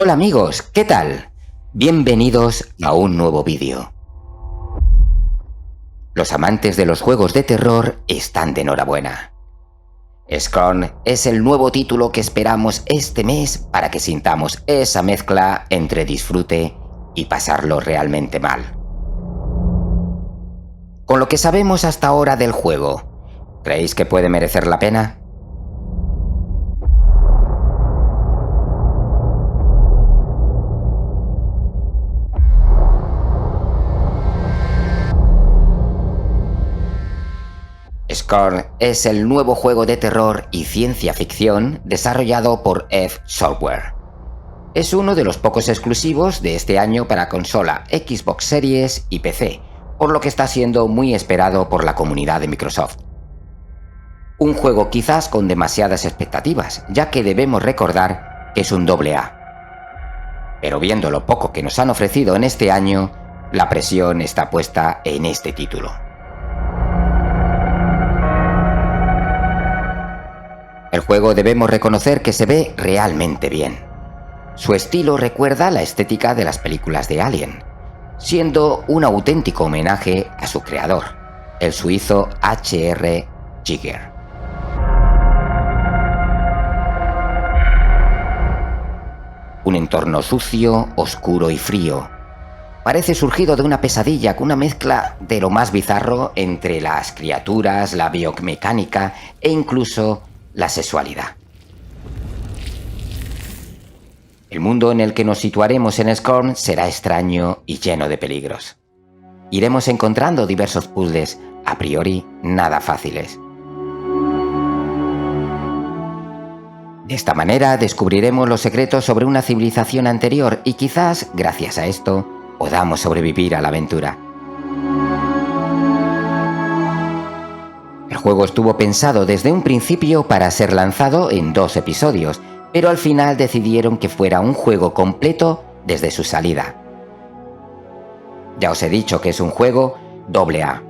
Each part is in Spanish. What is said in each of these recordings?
Hola amigos, ¿qué tal? Bienvenidos a un nuevo vídeo. Los amantes de los juegos de terror están de enhorabuena. Scorn es el nuevo título que esperamos este mes para que sintamos esa mezcla entre disfrute y pasarlo realmente mal. Con lo que sabemos hasta ahora del juego, ¿creéis que puede merecer la pena? Scorn es el nuevo juego de terror y ciencia ficción desarrollado por id Software. Es uno de los pocos exclusivos de este año para consola, Xbox Series y PC, por lo que está siendo muy esperado por la comunidad de Microsoft. Un juego quizás con demasiadas expectativas, ya que debemos recordar que es un AA. Pero viendo lo poco que nos han ofrecido en este año, la presión está puesta en este título. El juego debemos reconocer que se ve realmente bien. Su estilo recuerda la estética de las películas de Alien, siendo un auténtico homenaje a su creador, el suizo H.R. Giger. Un entorno sucio, oscuro y frío. Parece surgido de una pesadilla con una mezcla de lo más bizarro entre las criaturas, la biomecánica e incluso la sexualidad. El mundo en el que nos situaremos en Scorn será extraño y lleno de peligros. Iremos encontrando diversos puzzles, a priori nada fáciles. De esta manera descubriremos los secretos sobre una civilización anterior y quizás, gracias a esto, podamos sobrevivir a la aventura. El juego estuvo pensado desde un principio para ser lanzado en 2 episodios, pero al final decidieron que fuera un juego completo desde su salida. Ya os he dicho que es un juego AA.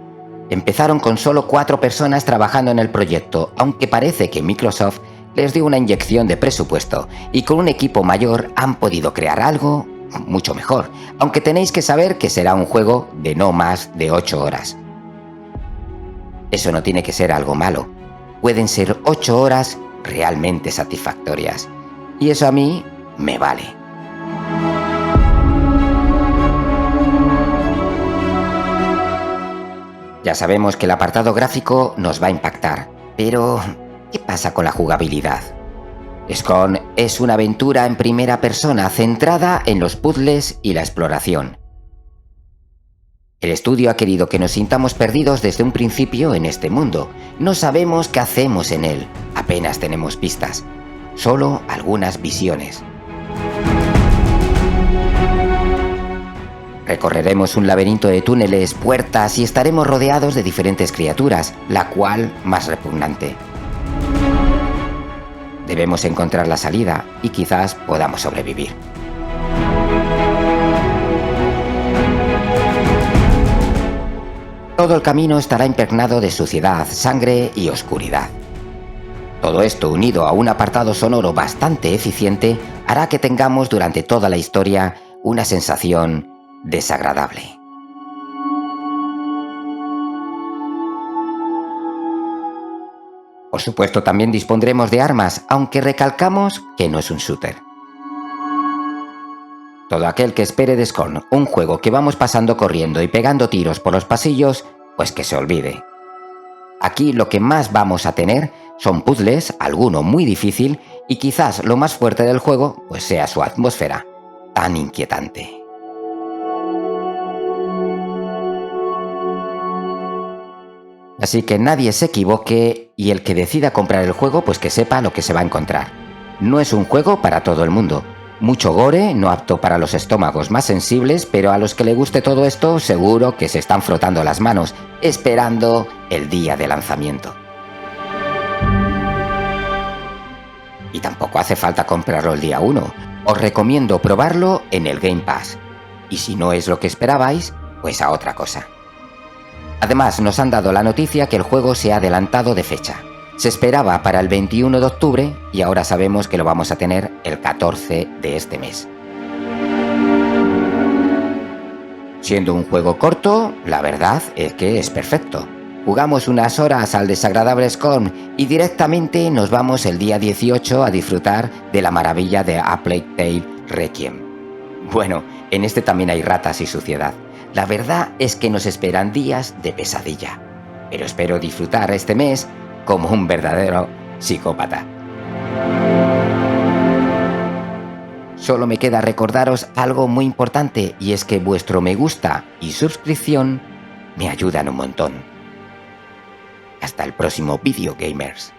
Empezaron con solo 4 personas trabajando en el proyecto, aunque parece que Microsoft les dio una inyección de presupuesto y con un equipo mayor han podido crear algo mucho mejor, aunque tenéis que saber que será un juego de no más de 8 horas. Eso no tiene que ser algo malo. Pueden ser 8 horas realmente satisfactorias. Y eso a mí me vale. Ya sabemos que el apartado gráfico nos va a impactar, pero ¿qué pasa con la jugabilidad? Scorn es una aventura en primera persona centrada en los puzzles y la exploración. El estudio ha querido que nos sintamos perdidos desde un principio en este mundo. No sabemos qué hacemos en él, apenas tenemos pistas, solo algunas visiones. Recorreremos un laberinto de túneles, puertas y estaremos rodeados de diferentes criaturas, la cual más repugnante. Debemos encontrar la salida y quizás podamos sobrevivir. Todo el camino estará impregnado de suciedad, sangre y oscuridad. Todo esto, unido a un apartado sonoro bastante eficiente, hará que tengamos durante toda la historia una sensación desagradable. Por supuesto, también dispondremos de armas, aunque recalcamos que no es un shooter. Todo aquel que espere de Scorn un juego que vamos pasando corriendo y pegando tiros por los pasillos, pues que se olvide. Aquí lo que más vamos a tener son puzzles, alguno muy difícil, y quizás lo más fuerte del juego pues sea su atmósfera, tan inquietante. Así que nadie se equivoque y el que decida comprar el juego pues que sepa lo que se va a encontrar. No es un juego para todo el mundo. Mucho gore, no apto para los estómagos más sensibles, pero a los que le guste todo esto seguro que se están frotando las manos, esperando el día de lanzamiento. Y tampoco hace falta comprarlo el día 1. Os recomiendo probarlo en el Game Pass. Y si no es lo que esperabais, pues a otra cosa. Además, nos han dado la noticia que el juego se ha adelantado de fecha. Se esperaba para el 21 de octubre y ahora sabemos que lo vamos a tener el 14 de este mes. Siendo un juego corto, la verdad es que es perfecto. Jugamos unas horas al desagradable Scorn y directamente nos vamos el día 18 a disfrutar de la maravilla de A Plague Tale Requiem. Bueno, en este también hay ratas y suciedad. La verdad es que nos esperan días de pesadilla. Pero espero disfrutar este mes como un verdadero psicópata. Solo me queda recordaros algo muy importante, y es que vuestro me gusta y suscripción me ayudan un montón. Hasta el próximo vídeo, gamers.